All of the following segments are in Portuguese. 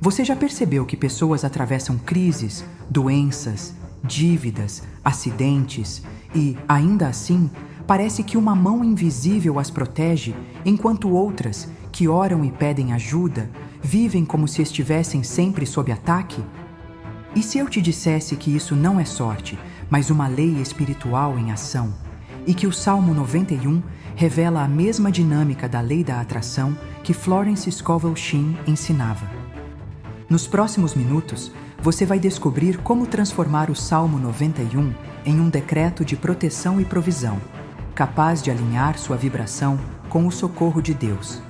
Você já percebeu que pessoas atravessam crises, doenças, dívidas, acidentes e, ainda assim, parece que uma mão invisível as protege, enquanto outras, que oram e pedem ajuda, vivem como se estivessem sempre sob ataque? E se eu te dissesse que isso não é sorte, mas uma lei espiritual em ação, e que o Salmo 91 revela a mesma dinâmica da lei da atração que Florence Scovel Shinn ensinava? Nos próximos minutos, você vai descobrir como transformar o Salmo 91 em um decreto de proteção e provisão, capaz de alinhar sua vibração com o socorro de Deus,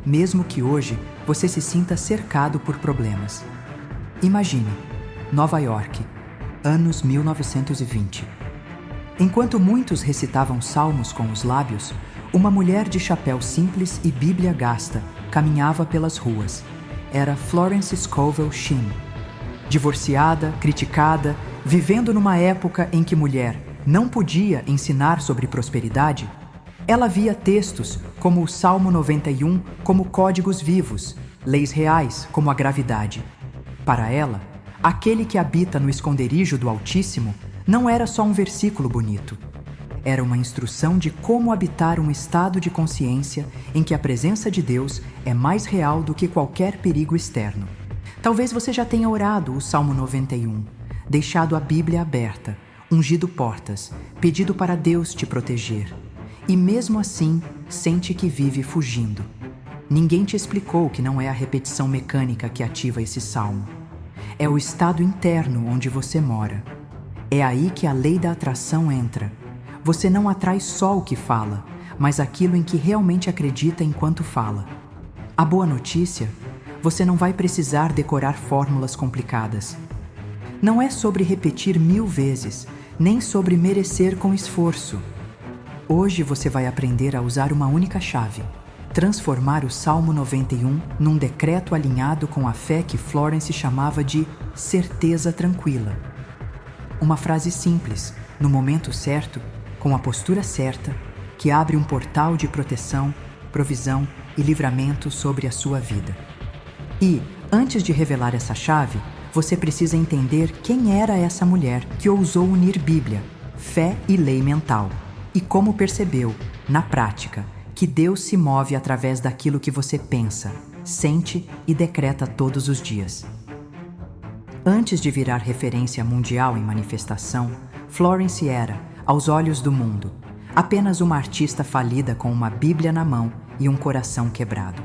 mesmo que hoje você se sinta cercado por problemas. Imagine, Nova York, anos 1920. Enquanto muitos recitavam salmos com os lábios, uma mulher de chapéu simples e Bíblia gasta caminhava pelas ruas. Era Florence Scovel Shinn. Divorciada, criticada, vivendo numa época em que mulher não podia ensinar sobre prosperidade, ela via textos como o Salmo 91 como códigos vivos, leis reais como a gravidade. Para ela, aquele que habita no esconderijo do Altíssimo não era só um versículo bonito. Era uma instrução de como habitar um estado de consciência em que a presença de Deus é mais real do que qualquer perigo externo. Talvez você já tenha orado o Salmo 91, deixado a Bíblia aberta, ungido portas, pedido para Deus te proteger. E mesmo assim, sente que vive fugindo. Ninguém te explicou que não é a repetição mecânica que ativa esse salmo. É o estado interno onde você mora. É aí que a lei da atração entra. Você não atrai só o que fala, mas aquilo em que realmente acredita enquanto fala. A boa notícia: você não vai precisar decorar fórmulas complicadas. Não é sobre repetir 1000 vezes, nem sobre merecer com esforço. Hoje você vai aprender a usar uma única chave: transformar o Salmo 91 num decreto alinhado com a fé que Florence chamava de certeza tranquila. Uma frase simples, no momento certo, com a postura certa, que abre um portal de proteção, provisão e livramento sobre a sua vida. E, antes de revelar essa chave, você precisa entender quem era essa mulher que ousou unir Bíblia, fé e lei mental, e como percebeu, na prática, que Deus se move através daquilo que você pensa, sente e decreta todos os dias. Antes de virar referência mundial em manifestação, Florence era, aos olhos do mundo, apenas uma artista falida com uma Bíblia na mão e um coração quebrado.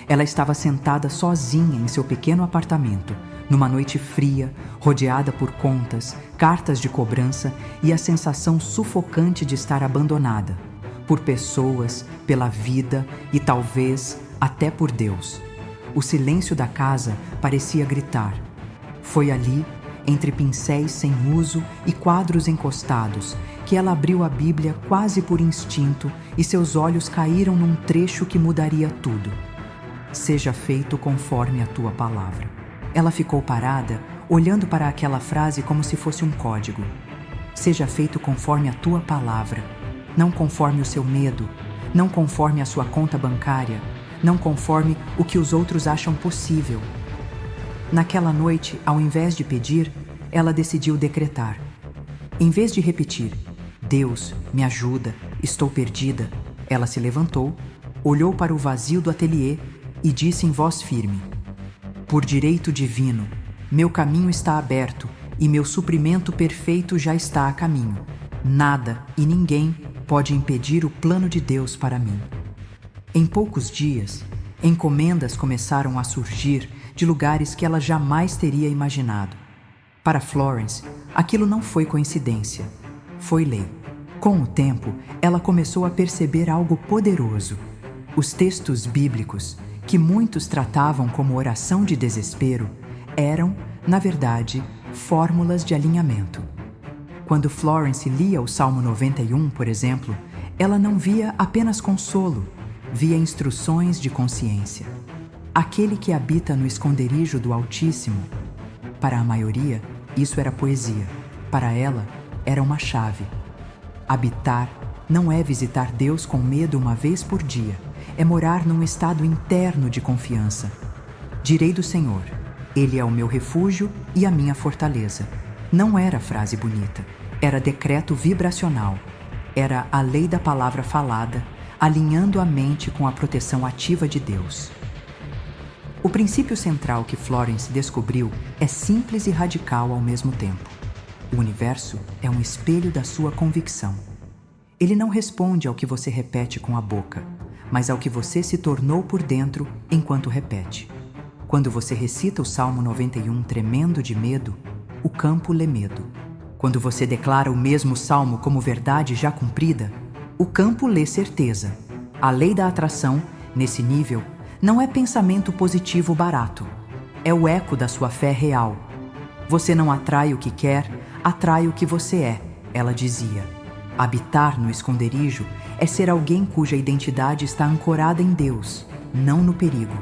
Ela estava sentada sozinha em seu pequeno apartamento, numa noite fria, rodeada por contas, cartas de cobrança e a sensação sufocante de estar abandonada, por pessoas, pela vida e talvez até por Deus. O silêncio da casa parecia gritar. Foi ali, entre pincéis sem uso e quadros encostados, que ela abriu a Bíblia quase por instinto e seus olhos caíram num trecho que mudaria tudo. Seja feito conforme a tua palavra. Ela ficou parada, olhando para aquela frase como se fosse um código. Seja feito conforme a tua palavra, não conforme o seu medo, não conforme a sua conta bancária, não conforme o que os outros acham possível. Naquela noite, ao invés de pedir, ela decidiu decretar. Em vez de repetir, Deus, me ajuda, estou perdida, ela se levantou, olhou para o vazio do ateliê e disse em voz firme: por direito divino, meu caminho está aberto e meu suprimento perfeito já está a caminho. Nada e ninguém pode impedir o plano de Deus para mim. Em poucos dias, encomendas começaram a surgir de lugares que ela jamais teria imaginado. Para Florence, aquilo não foi coincidência, foi lei. Com o tempo, ela começou a perceber algo poderoso. Os textos bíblicos, que muitos tratavam como oração de desespero, eram, na verdade, fórmulas de alinhamento. Quando Florence lia o Salmo 91, por exemplo, ela não via apenas consolo, via instruções de consciência. Aquele que habita no esconderijo do Altíssimo. Para a maioria, isso era poesia. Para ela, era uma chave. Habitar não é visitar Deus com medo uma vez por dia. É morar num estado interno de confiança. Direi do Senhor, Ele é o meu refúgio e a minha fortaleza. Não era frase bonita, era decreto vibracional. Era a lei da palavra falada, alinhando a mente com a proteção ativa de Deus. O princípio central que Florence descobriu é simples e radical ao mesmo tempo. O universo é um espelho da sua convicção. Ele não responde ao que você repete com a boca, mas ao que você se tornou por dentro enquanto repete. Quando você recita o Salmo 91 tremendo de medo, o campo lê medo. Quando você declara o mesmo salmo como verdade já cumprida, o campo lê certeza. A lei da atração, nesse nível, não é pensamento positivo barato. É o eco da sua fé real. Você não atrai o que quer, atrai o que você é, ela dizia. Habitar no esconderijo é ser alguém cuja identidade está ancorada em Deus, não no perigo.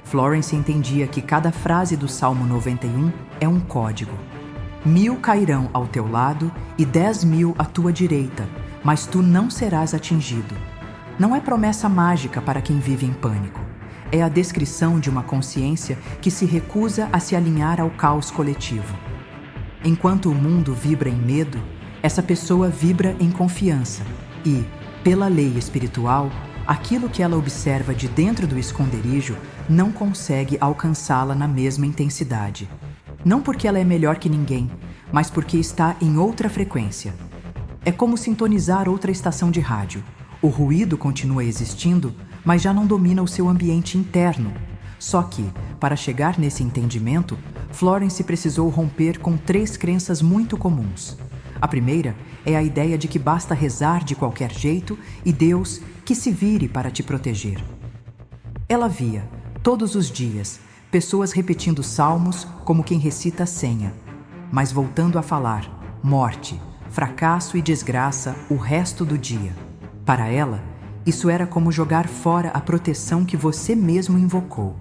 Florence entendia que cada frase do Salmo 91 é um código. 1000 cairão ao teu lado e 10.000 à tua direita, mas tu não serás atingido. Não é promessa mágica para quem vive em pânico. É a descrição de uma consciência que se recusa a se alinhar ao caos coletivo. Enquanto o mundo vibra em medo, essa pessoa vibra em confiança e, pela lei espiritual, aquilo que ela observa de dentro do esconderijo não consegue alcançá-la na mesma intensidade. Não porque ela é melhor que ninguém, mas porque está em outra frequência. É como sintonizar outra estação de rádio. O ruído continua existindo, mas já não domina o seu ambiente interno. Só que, para chegar nesse entendimento, Florence precisou romper com 3 crenças muito comuns. A primeira é a ideia de que basta rezar de qualquer jeito e Deus que se vire para te proteger. Ela via, todos os dias, pessoas repetindo salmos como quem recita a senha, mas voltando a falar morte, fracasso e desgraça o resto do dia. Para ela, isso era como jogar fora a proteção que você mesmo invocou.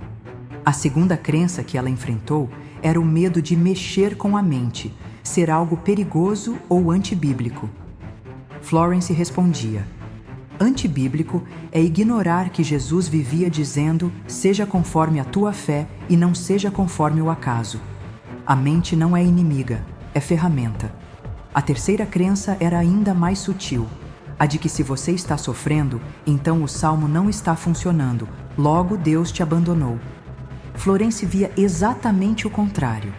A segunda crença que ela enfrentou era o medo de mexer com a mente, ser algo perigoso ou antibíblico. Florence respondia: antibíblico é ignorar que Jesus vivia dizendo: seja conforme a tua fé e não seja conforme o acaso. A mente não é inimiga, é ferramenta. A terceira crença era ainda mais sutil, a de que se você está sofrendo, então o salmo não está funcionando, logo Deus te abandonou. Florence via exatamente o contrário.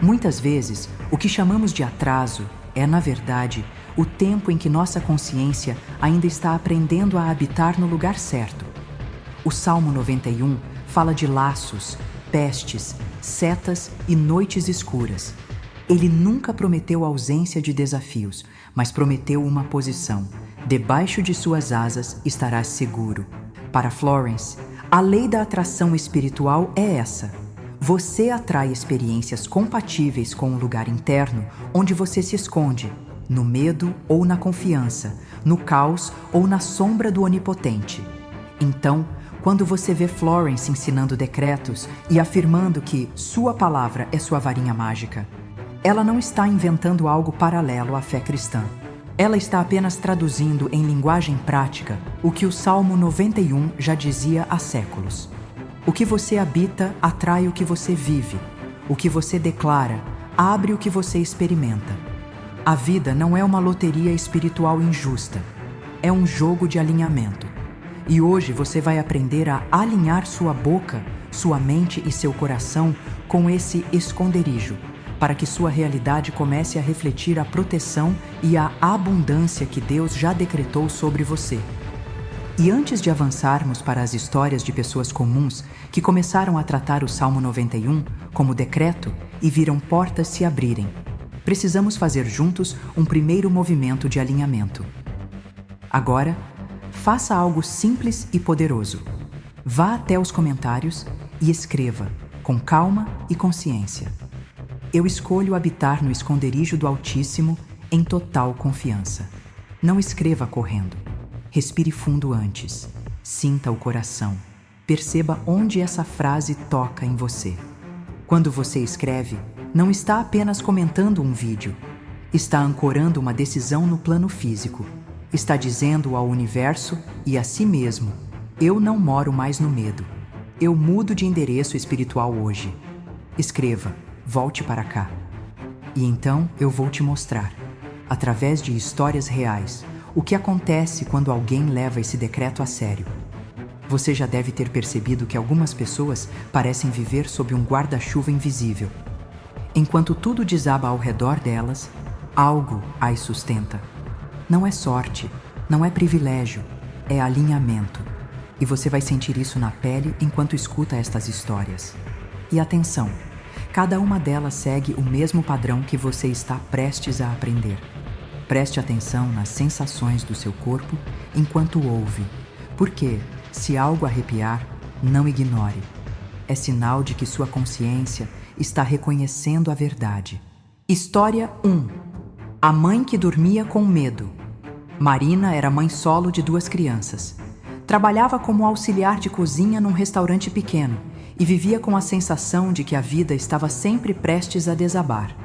Muitas vezes, o que chamamos de atraso é, na verdade, o tempo em que nossa consciência ainda está aprendendo a habitar no lugar certo. O Salmo 91 fala de laços, pestes, setas e noites escuras. Ele nunca prometeu ausência de desafios, mas prometeu uma posição. Debaixo de suas asas estarás seguro. Para Florence, a lei da atração espiritual é essa. Você atrai experiências compatíveis com o lugar interno onde você se esconde, no medo ou na confiança, no caos ou na sombra do onipotente. Então, quando você vê Florence ensinando decretos e afirmando que sua palavra é sua varinha mágica, ela não está inventando algo paralelo à fé cristã. Ela está apenas traduzindo em linguagem prática o que o Salmo 91 já dizia há séculos. O que você habita atrai o que você vive. O que você declara abre o que você experimenta. A vida não é uma loteria espiritual injusta. É um jogo de alinhamento. E hoje você vai aprender a alinhar sua boca, sua mente e seu coração com esse esconderijo, para que sua realidade comece a refletir a proteção e a abundância que Deus já decretou sobre você. E antes de avançarmos para as histórias de pessoas comuns que começaram a tratar o Salmo 91 como decreto e viram portas se abrirem, precisamos fazer juntos um primeiro movimento de alinhamento. Agora, faça algo simples e poderoso. Vá até os comentários e escreva, com calma e consciência: eu escolho habitar no esconderijo do Altíssimo em total confiança. Não escreva correndo. Respire fundo antes. Sinta o coração. Perceba onde essa frase toca em você. Quando você escreve, não está apenas comentando um vídeo. Está ancorando uma decisão no plano físico. Está dizendo ao universo e a si mesmo: eu não moro mais no medo. Eu mudo de endereço espiritual hoje. escreva, volte para cá. E então eu vou te mostrar, através de histórias reais, o que acontece quando alguém leva esse decreto a sério. Você já deve ter percebido que algumas pessoas parecem viver sob um guarda-chuva invisível. Enquanto tudo desaba ao redor delas, algo as sustenta. Não é sorte, não é privilégio, é alinhamento. E você vai sentir isso na pele enquanto escuta estas histórias. E atenção, cada uma delas segue o mesmo padrão que você está prestes a aprender. Preste atenção nas sensações do seu corpo enquanto ouve, porque, se algo arrepiar, não ignore. É sinal de que sua consciência está reconhecendo a verdade. História 1. A mãe que dormia com medo. Marina era mãe solo de 2 crianças. Trabalhava como auxiliar de cozinha num restaurante pequeno e vivia com a sensação de que a vida estava sempre prestes a desabar.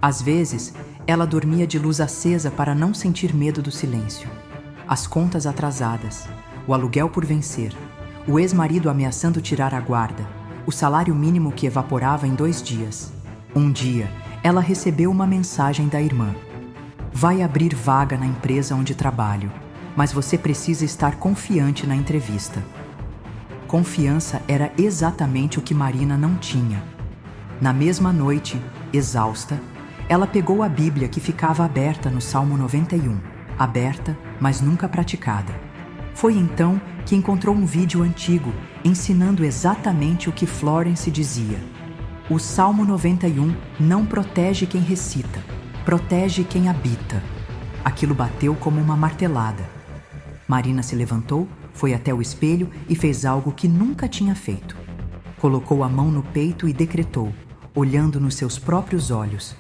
Às vezes, ela dormia de luz acesa para não sentir medo do silêncio. As contas atrasadas, o aluguel por vencer, o ex-marido ameaçando tirar a guarda, o salário mínimo que evaporava em 2 dias. Um dia, ela recebeu uma mensagem da irmã. Vai abrir vaga na empresa onde trabalho, mas você precisa estar confiante na entrevista. Confiança era exatamente o que Marina não tinha. Na mesma noite, exausta, ela pegou a Bíblia que ficava aberta no Salmo 91, aberta, mas nunca praticada. Foi então que encontrou um vídeo antigo ensinando exatamente o que Florence dizia. O Salmo 91 não protege quem recita, protege quem habita. Aquilo bateu como uma martelada. Marina se levantou, foi até o espelho e fez algo que nunca tinha feito. Colocou a mão no peito e decretou, olhando nos seus próprios olhos: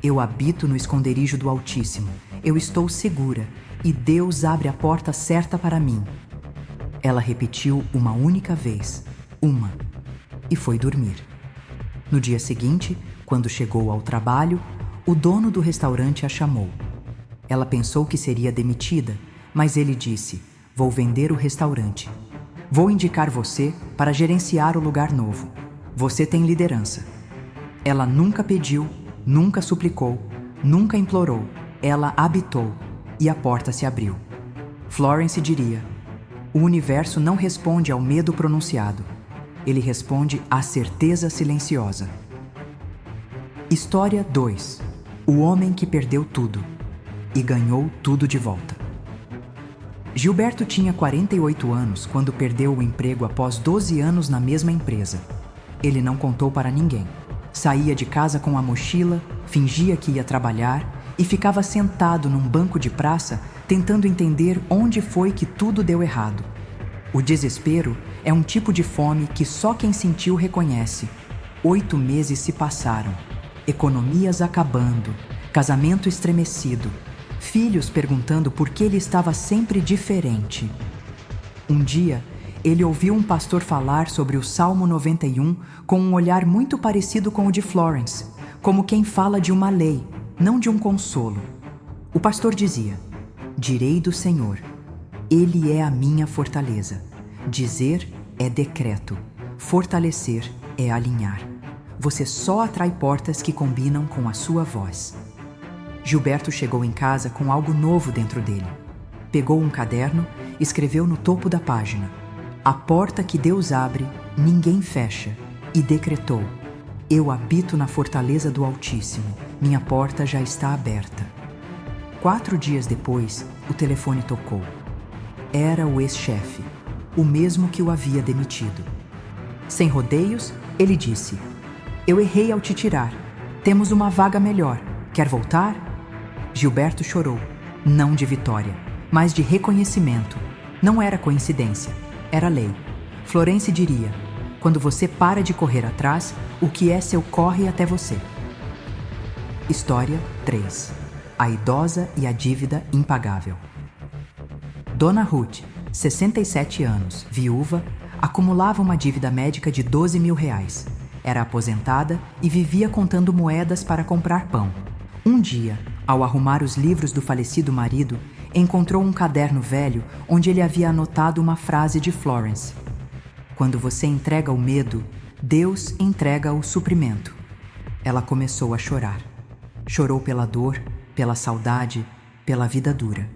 eu habito no esconderijo do Altíssimo, eu estou segura, e Deus abre a porta certa para mim. Ela repetiu uma única vez, e foi dormir. No dia seguinte, quando chegou ao trabalho, o dono do restaurante a chamou. Ela pensou que seria demitida, mas ele disse: vou vender o restaurante. Vou indicar você para gerenciar o lugar novo. Você tem liderança. Ela nunca pediu, nunca suplicou, nunca implorou. Ela habitou e a porta se abriu. Florence diria: o universo não responde ao medo pronunciado. Ele responde à certeza silenciosa. História 2. O homem que perdeu tudo e ganhou tudo de volta. Gilberto tinha 48 anos quando perdeu o emprego após 12 anos na mesma empresa. Ele não contou para ninguém. Saía de casa com a mochila, fingia que ia trabalhar e ficava sentado num banco de praça tentando entender onde foi que tudo deu errado. O desespero é um tipo de fome que só quem sentiu reconhece. 8 meses se passaram. Economias acabando, casamento estremecido, filhos perguntando por que ele estava sempre diferente. Um dia, ele ouviu um pastor falar sobre o Salmo 91 com um olhar muito parecido com o de Florence, como quem fala de uma lei, não de um consolo. O pastor dizia: direi do Senhor, Ele é a minha fortaleza. Dizer é decreto, fortalecer é alinhar. Você só atrai portas que combinam com a sua voz. Gilberto chegou em casa com algo novo dentro dele. Pegou um caderno e escreveu no topo da página: a porta que Deus abre, ninguém fecha, e decretou: eu habito na fortaleza do Altíssimo, minha porta já está aberta. 4 dias depois, o telefone tocou. Era o ex-chefe, o mesmo que o havia demitido. Sem rodeios, ele disse: eu errei ao te tirar. Temos uma vaga melhor. Quer voltar? Gilberto chorou, não de vitória, mas de reconhecimento. Não era coincidência, era lei. Florence diria: quando você para de correr atrás, o que é seu corre até você. História 3. A idosa e a dívida impagável. Dona Ruth, 67 anos, viúva, acumulava uma dívida médica de 12 mil reais. Era aposentada e vivia contando moedas para comprar pão. Um dia, ao arrumar os livros do falecido marido, encontrou um caderno velho onde ele havia anotado uma frase de Florence: quando você entrega o medo, Deus entrega o suprimento. Ela começou a chorar. Chorou pela dor, pela saudade, pela vida dura.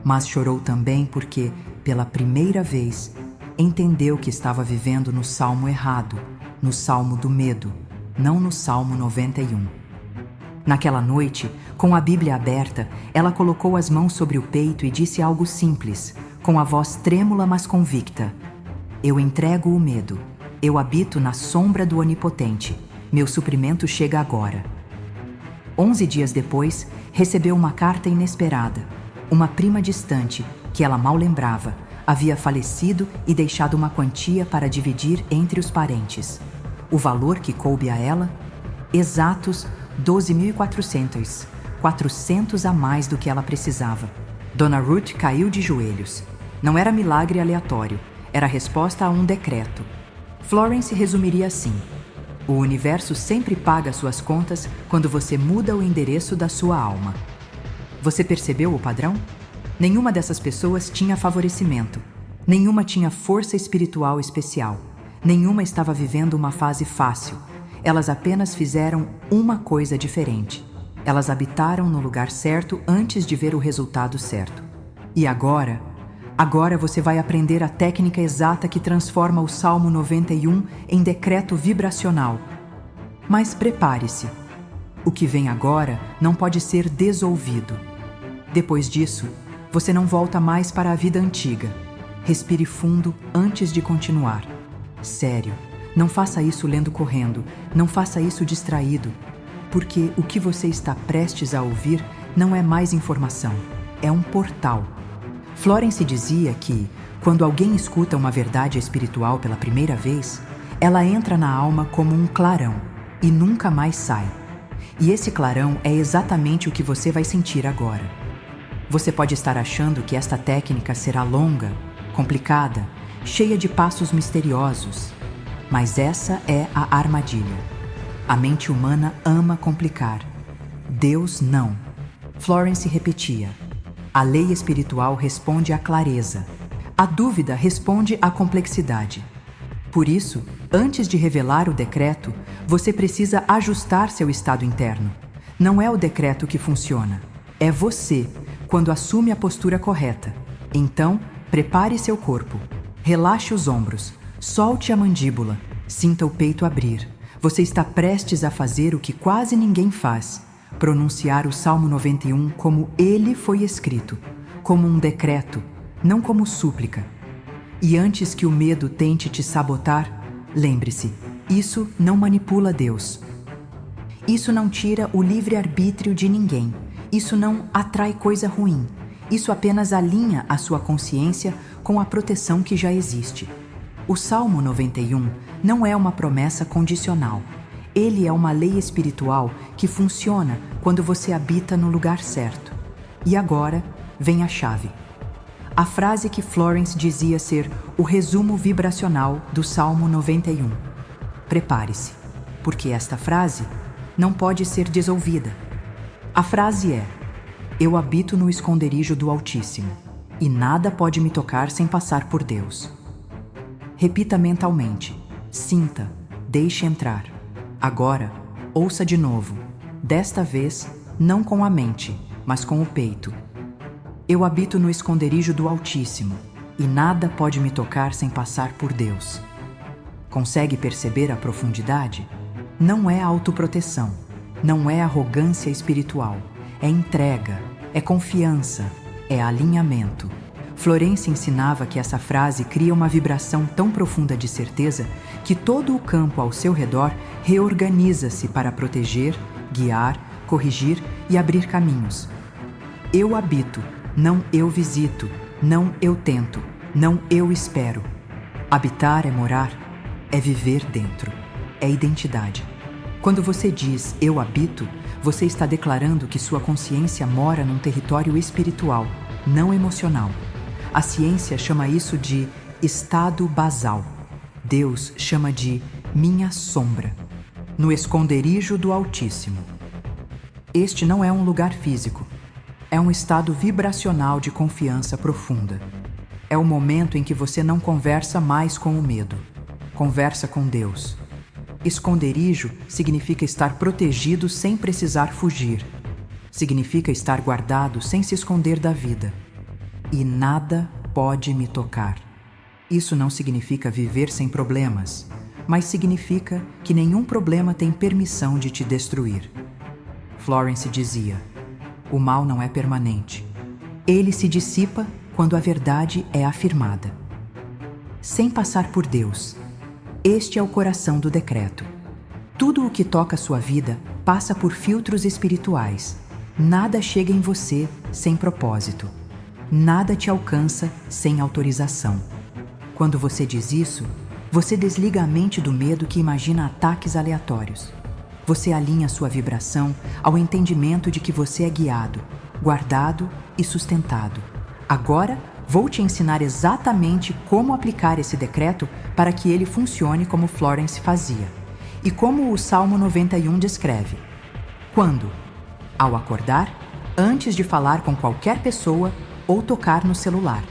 Mas chorou também porque, pela primeira vez, entendeu que estava vivendo no salmo errado, no salmo do medo, não no salmo 91. Naquela noite, com a Bíblia aberta, ela colocou as mãos sobre o peito e disse algo simples, com a voz trêmula mas convicta: Eu entrego o medo. Eu habito na sombra do Onipotente. Meu suprimento chega agora. 11 dias depois, recebeu uma carta inesperada. Uma prima distante, que ela mal lembrava, havia falecido e deixado uma quantia para dividir entre os parentes. O valor que coube a ela? Exatos 12.400, 400 a mais do que ela precisava. Dona Ruth caiu de joelhos. Não era milagre aleatório, era resposta a um decreto. Florence resumiria assim: o universo sempre paga suas contas quando você muda o endereço da sua alma. Você percebeu o padrão? Nenhuma dessas pessoas tinha favorecimento. Nenhuma tinha força espiritual especial. Nenhuma estava vivendo uma fase fácil. Elas apenas fizeram uma coisa diferente. Elas habitaram no lugar certo antes de ver o resultado certo. E agora você vai aprender a técnica exata que transforma o Salmo 91 em decreto vibracional. Mas prepare-se. O que vem agora não pode ser desouvido. Depois disso, você não volta mais para a vida antiga. Respire fundo antes de continuar. Sério, não faça isso lendo correndo, não faça isso distraído, porque o que você está prestes a ouvir não é mais informação, é um portal. Florence dizia que, quando alguém escuta uma verdade espiritual pela primeira vez, ela entra na alma como um clarão e nunca mais sai. E esse clarão é exatamente o que você vai sentir agora. Você pode estar achando que esta técnica será longa, complicada, cheia de passos misteriosos, mas essa é a armadilha. A mente humana ama complicar. Deus não. Florence repetia: a lei espiritual responde à clareza. A dúvida responde à complexidade. Por isso, antes de revelar o decreto, você precisa ajustar seu estado interno. Não é o decreto que funciona, é você, quando assume a postura correta. Então, prepare seu corpo. Relaxe os ombros, solte a mandíbula, sinta o peito abrir. Você está prestes a fazer o que quase ninguém faz: pronunciar o Salmo 91 como ele foi escrito, como um decreto, não como súplica. E antes que o medo tente te sabotar, lembre-se, isso não manipula Deus. Isso não tira o livre-arbítrio de ninguém. Isso não atrai coisa ruim. Isso apenas alinha a sua consciência com a proteção que já existe. O Salmo 91 não é uma promessa condicional. Ele é uma lei espiritual que funciona quando você habita no lugar certo. E agora vem a chave. A frase que Florence dizia ser o resumo vibracional do Salmo 91. Prepare-se, porque esta frase não pode ser desouvida. A frase é: eu habito no esconderijo do Altíssimo, e nada pode me tocar sem passar por Deus. Repita mentalmente, sinta, deixe entrar. Agora, ouça de novo, desta vez não com a mente, mas com o peito. Eu habito no esconderijo do Altíssimo, e nada pode me tocar sem passar por Deus. Consegue perceber a profundidade? Não é autoproteção, não é arrogância espiritual, é entrega, é confiança, é alinhamento. Florence ensinava que essa frase cria uma vibração tão profunda de certeza que todo o campo ao seu redor reorganiza-se para proteger, guiar, corrigir e abrir caminhos. Eu habito, não eu visito, não eu tento, não eu espero. Habitar é morar, é viver dentro, é identidade. Quando você diz eu habito, você está declarando que sua consciência mora num território espiritual, não emocional. A ciência chama isso de estado basal. Deus chama de minha sombra, no esconderijo do Altíssimo. Este não é um lugar físico, é um estado vibracional de confiança profunda. É o momento em que você não conversa mais com o medo. conversa com Deus. Esconderijo significa estar protegido sem precisar fugir. Significa estar guardado sem se esconder da vida. E nada pode me tocar. Isso não significa viver sem problemas, mas significa que nenhum problema tem permissão de te destruir. Florence dizia: o mal não é permanente. Ele se dissipa quando a verdade é afirmada. Sem passar por Deus. Este é o coração do decreto. Tudo o que toca sua vida passa por filtros espirituais. Nada chega em você sem propósito. Nada te alcança sem autorização. Quando você diz isso, você desliga a mente do medo que imagina ataques aleatórios. Você alinha sua vibração ao entendimento de que você é guiado, guardado e sustentado. Agora, vou te ensinar exatamente como aplicar esse decreto para que ele funcione como Florence fazia e como o Salmo 91 descreve. Quando? Ao acordar, antes de falar com qualquer pessoa ou tocar no celular.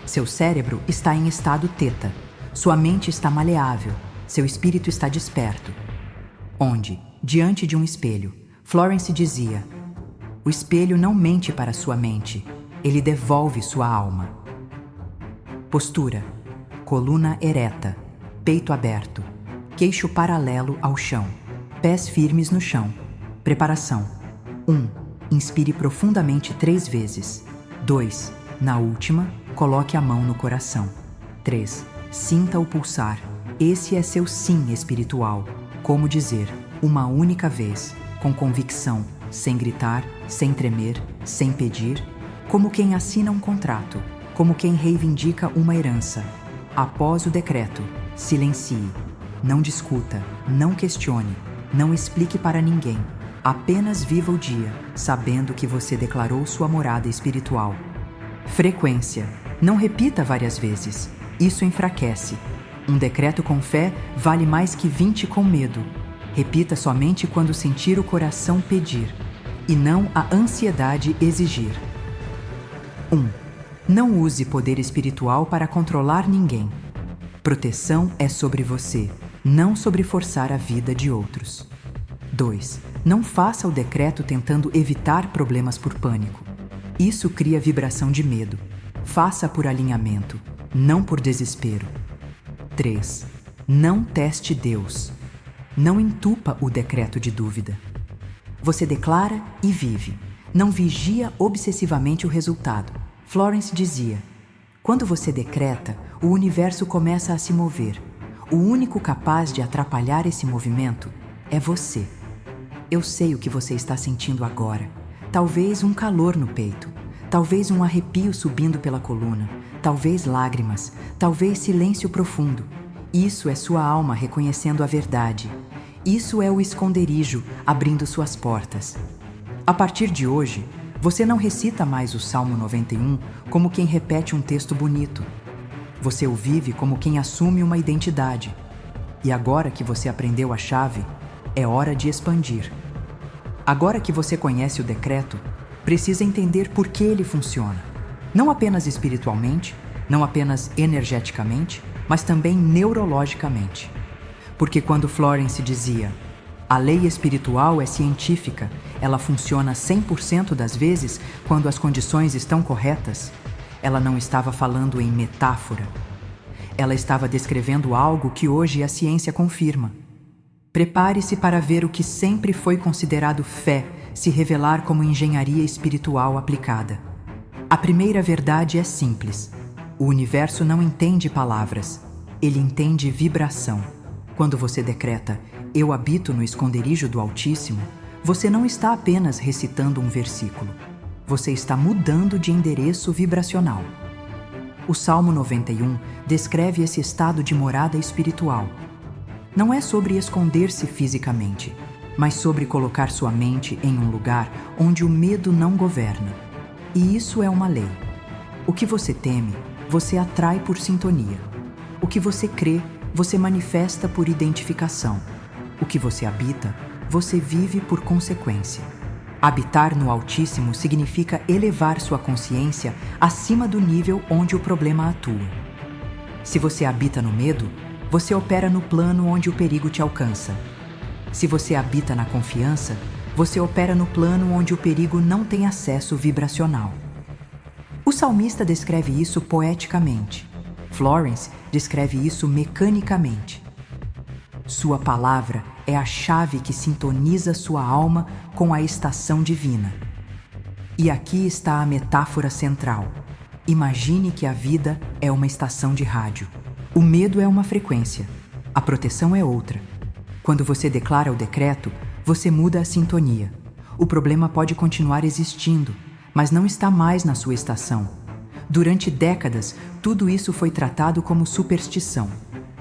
Seu cérebro está em estado teta, sua mente está maleável, seu espírito está desperto. Onde, diante de um espelho, Florence dizia: o espelho não mente para sua mente, ele devolve sua alma. Postura: coluna ereta, peito aberto, queixo paralelo ao chão, pés firmes no chão. Preparação: 1. Inspire profundamente 3 vezes. 2. Na última, coloque a mão no coração. 3. Sinta o pulsar. Esse é seu sim espiritual. Como dizer, uma única vez, com convicção, sem gritar, sem tremer, sem pedir, como quem assina um contrato, como quem reivindica uma herança. Após o decreto, silencie. Não discuta, não questione, não explique para ninguém. Apenas viva o dia, sabendo que você declarou sua morada espiritual. Frequência. Não repita várias vezes. Isso enfraquece. Um decreto com fé vale mais que 20 com medo. Repita somente quando sentir o coração pedir, e não a ansiedade exigir. 1. Não use poder espiritual para controlar ninguém. Proteção é sobre você, não sobre forçar a vida de outros. 2. Não faça o decreto tentando evitar problemas por pânico. Isso cria vibração de medo. Faça por alinhamento, não por desespero. 3. Não teste Deus. Não entupa o decreto de dúvida. Você declara e vive. Não vigia obsessivamente o resultado. Florence dizia: quando você decreta, o universo começa a se mover. O único capaz de atrapalhar esse movimento é você. Eu sei o que você está sentindo agora. Talvez um calor no peito, talvez um arrepio subindo pela coluna, talvez lágrimas, talvez silêncio profundo. Isso é sua alma reconhecendo a verdade. Isso é o esconderijo abrindo suas portas. A partir de hoje, você não recita mais o Salmo 91 como quem repete um texto bonito. Você o vive como quem assume uma identidade. E agora que você aprendeu a chave, é hora de expandir. Agora que você conhece o decreto, precisa entender por que ele funciona. Não apenas espiritualmente, não apenas energeticamente, mas também neurologicamente. Porque quando Florence dizia: a lei espiritual é científica, ela funciona 100% das vezes quando as condições estão corretas, ela não estava falando em metáfora. Ela estava descrevendo algo que hoje a ciência confirma. Prepare-se para ver o que sempre foi considerado fé se revelar como engenharia espiritual aplicada. A primeira verdade é simples. O universo não entende palavras, ele entende vibração. Quando você decreta: eu habito no esconderijo do Altíssimo, você não está apenas recitando um versículo. Você está mudando de endereço vibracional. O Salmo 91 descreve esse estado de morada espiritual. Não é sobre esconder-se fisicamente, mas sobre colocar sua mente em um lugar onde o medo não governa. E isso é uma lei. O que você teme, você atrai por sintonia. O que você crê, você manifesta por identificação. O que você habita, você vive por consequência. Habitar no Altíssimo significa elevar sua consciência acima do nível onde o problema atua. Se você habita no medo, você opera no plano onde o perigo te alcança. Se você habita na confiança, você opera no plano onde o perigo não tem acesso vibracional. O salmista descreve isso poeticamente. Florence descreve isso mecanicamente. Sua palavra é a chave que sintoniza sua alma com a estação divina. E aqui está a metáfora central. Imagine que a vida é uma estação de rádio. O medo é uma frequência, a proteção é outra. Quando você declara o decreto, você muda a sintonia. O problema pode continuar existindo, mas não está mais na sua estação. Durante décadas, tudo isso foi tratado como superstição,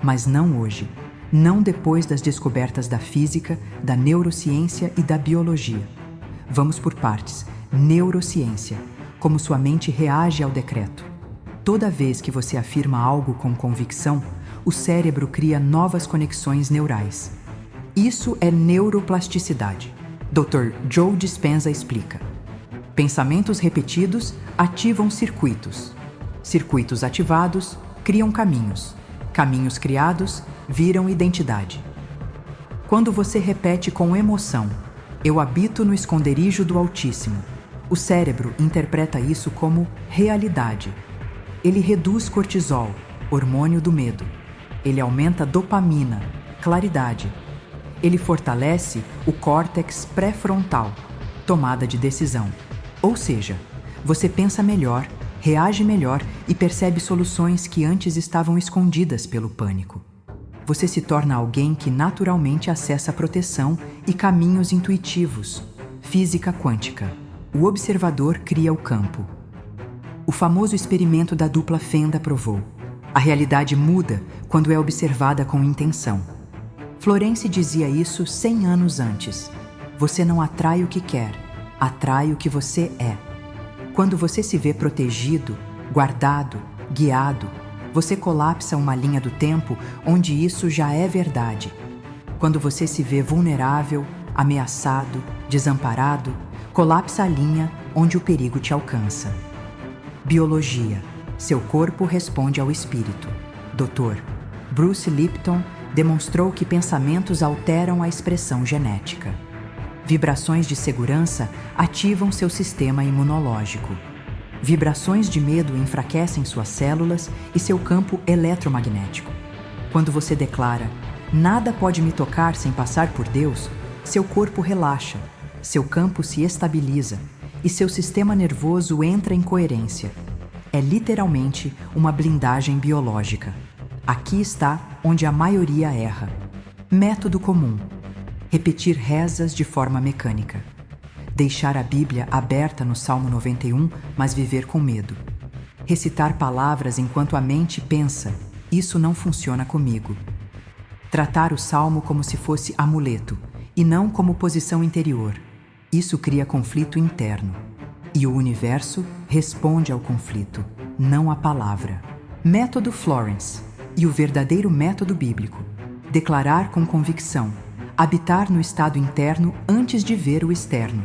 mas não hoje. Não depois das descobertas da física, da neurociência e da biologia. Vamos por partes. Neurociência. Como sua mente reage ao decreto. Toda vez que você afirma algo com convicção, o cérebro cria novas conexões neurais. Isso é neuroplasticidade. Dr. Joe Dispenza explica. Pensamentos repetidos ativam circuitos. Circuitos ativados criam caminhos. Caminhos criados viram identidade. Quando você repete com emoção, eu habito no esconderijo do Altíssimo, o cérebro interpreta isso como realidade. Ele reduz cortisol, hormônio do medo. Ele aumenta dopamina, claridade. Ele fortalece o córtex pré-frontal, tomada de decisão. Ou seja, você pensa melhor, reage melhor e percebe soluções que antes estavam escondidas pelo pânico. Você se torna alguém que naturalmente acessa proteção e caminhos intuitivos. Física quântica. O observador cria o campo. O famoso experimento da dupla fenda provou. A realidade muda quando é observada com intenção. Florence dizia isso 100 anos antes. Você não atrai o que quer, atrai o que você é. Quando você se vê protegido, guardado, guiado, você colapsa uma linha do tempo onde isso já é verdade. Quando você se vê vulnerável, ameaçado, desamparado, colapsa a linha onde o perigo te alcança. Biologia. Seu corpo responde ao espírito. Dr. Bruce Lipton demonstrou que pensamentos alteram a expressão genética. Vibrações de segurança ativam seu sistema imunológico. Vibrações de medo enfraquecem suas células e seu campo eletromagnético. Quando você declara, nada pode me tocar sem passar por Deus, seu corpo relaxa, seu campo se estabiliza e seu sistema nervoso entra em coerência. É literalmente uma blindagem biológica. Aqui está onde a maioria erra. Método comum. Repetir rezas de forma mecânica. Deixar a Bíblia aberta no Salmo 91, mas viver com medo. Recitar palavras enquanto a mente pensa, isso não funciona comigo. Tratar o Salmo como se fosse amuleto, e não como posição interior. Isso cria conflito interno. E o universo responde ao conflito, não à palavra. Método Florence. E o verdadeiro método bíblico. Declarar com convicção. Habitar no estado interno antes de ver o externo.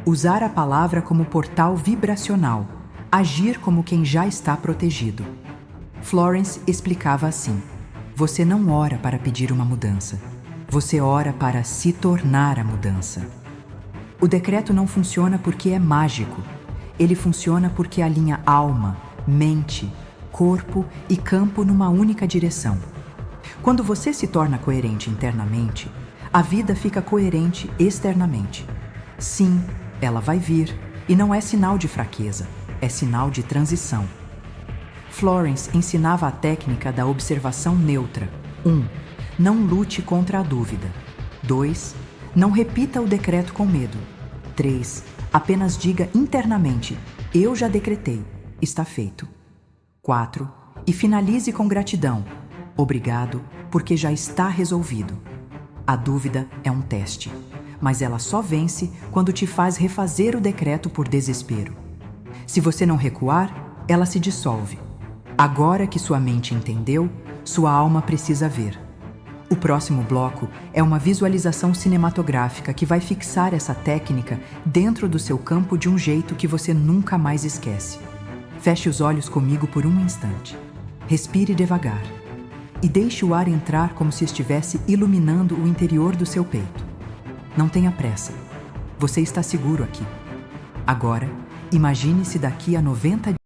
Usar a palavra como portal vibracional. Agir como quem já está protegido. Florence explicava assim: você não ora para pedir uma mudança. Você ora para se tornar a mudança. O decreto não funciona porque é mágico. Ele funciona porque alinha alma, mente, corpo e campo numa única direção. Quando você se torna coerente internamente, a vida fica coerente externamente. Sim, ela vai vir, e não é sinal de fraqueza, é sinal de transição. Florence ensinava a técnica da observação neutra. 1. Não lute contra a dúvida. 2. Não repita o decreto com medo. 3. Apenas diga internamente: eu já decretei, está feito. 4. E finalize com gratidão. Obrigado, porque já está resolvido. A dúvida é um teste, mas ela só vence quando te faz refazer o decreto por desespero. Se você não recuar, ela se dissolve. Agora que sua mente entendeu, sua alma precisa ver. O próximo bloco é uma visualização cinematográfica que vai fixar essa técnica dentro do seu campo de um jeito que você nunca mais esquece. Feche os olhos comigo por um instante. Respire devagar. e deixe o ar entrar como se estivesse iluminando o interior do seu peito. Não tenha pressa. Você está seguro aqui. Agora, imagine-se daqui a 90 dias.